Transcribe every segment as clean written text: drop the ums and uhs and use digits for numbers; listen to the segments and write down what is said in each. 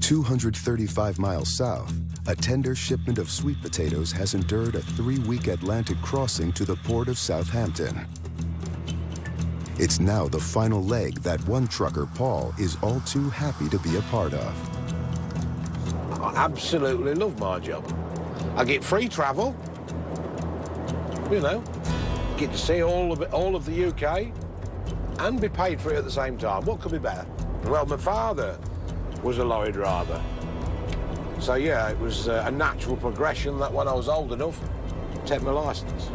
235 miles south, a tender shipment of sweet potatoes has endured a 3-week Atlantic crossing to the port of Southampton. It's now the final leg that one trucker, Paul, is all too happy to be a part of. I absolutely love my job. I get free travel, you know, get to see all of the UK and be paid for it at the same time. What could be better? Well, my father was a lorry driver. So, yeah, it was a natural progression that when I was old enough, take my licence.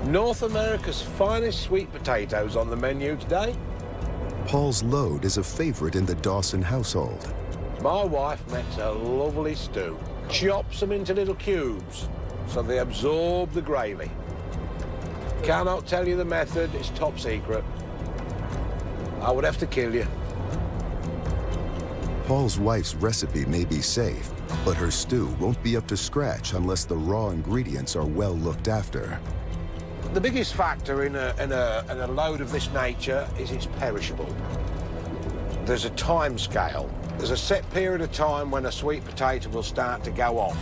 North America's finest sweet potatoes on the menu today. Paul's load is a favorite in the Dawson household. My wife makes a lovely stew, chops them into little cubes so they absorb the gravy. Cannot tell you the method, it's top secret. I would have to kill you. Paul's wife's recipe may be safe, but her stew won't be up to scratch unless the raw ingredients are well looked after. The biggest factor in a load of this nature is it's perishable. There's a time scale. There's a set period of time when a sweet potato will start to go off.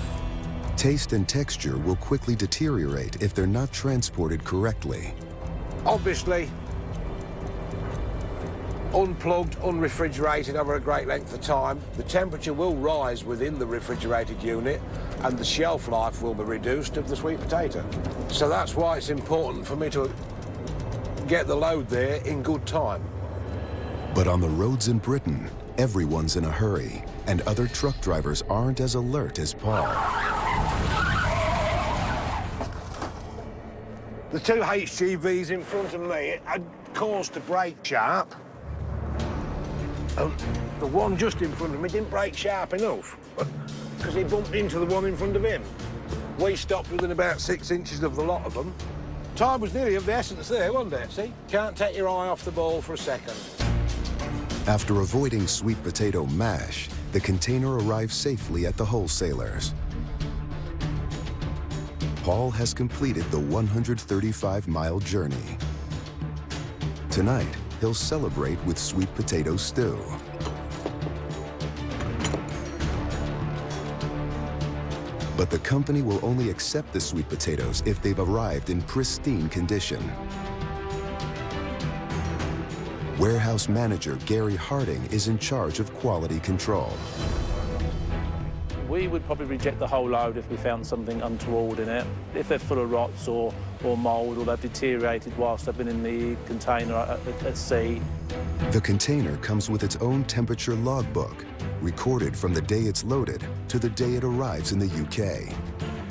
Taste and texture will quickly deteriorate if they're not transported correctly. Obviously, unplugged, unrefrigerated over a great length of time, the temperature will rise within the refrigerated unit and the shelf life will be reduced of the sweet potato. So that's why it's important for me to get the load there in good time. But on the roads in Britain, everyone's in a hurry, and other truck drivers aren't as alert as Paul. The two HGVs in front of me had cause to brake sharp. The one just in front of me didn't brake sharp enough because he bumped into the one in front of him. We stopped within about 6 inches of the lot of them. Time was nearly of the essence there, wasn't it? See? Can't take your eye off the ball for a second. After avoiding sweet potato mash, the container arrives safely at the wholesalers. Paul has completed the 135-mile journey. Tonight, he'll celebrate with sweet potato stew. But the company will only accept the sweet potatoes if they've arrived in pristine condition. Warehouse manager Gary Harding is in charge of quality control. We would probably reject the whole load if we found something untoward in it. If they're full of rots or mould or they've deteriorated whilst they've been in the container at sea. The container comes with its own temperature logbook, recorded from the day it's loaded to the day it arrives in the UK.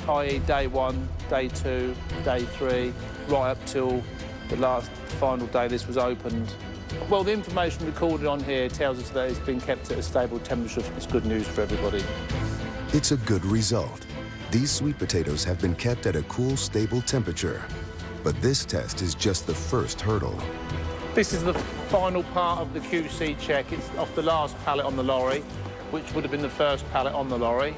I.e. day 1, day 2, day 3, right up till the last final day this was opened. Well, the information recorded on here tells us that it's been kept at a stable temperature. It's good news for everybody. It's a good result. These sweet potatoes have been kept at a cool, stable temperature. But this test is just the first hurdle. This is the final part of the QC check. It's off the last pallet on the lorry, which would have been the first pallet on the lorry.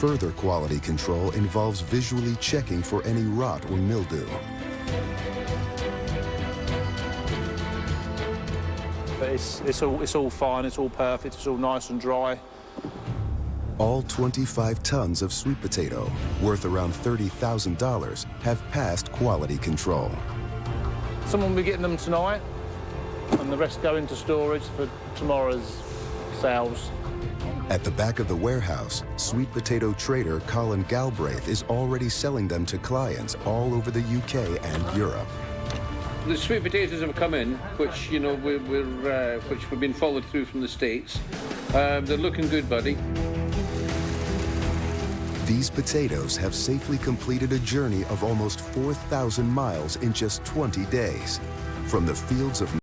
Further quality control involves visually checking for any rot or mildew. But it's all fine, it's all perfect, it's all nice and dry. All 25 tons of sweet potato, worth around $30,000, have passed quality control. Someone will be getting them tonight, and the rest go into storage for tomorrow's sales. At the back of the warehouse, sweet potato trader Colin Galbraith is already selling them to clients all over the UK and Europe. The sweet potatoes have come in, which, you know, which we've been followed through from the States. They're looking good, buddy. These potatoes have safely completed a journey of almost 4,000 miles in just 20 days. From the fields of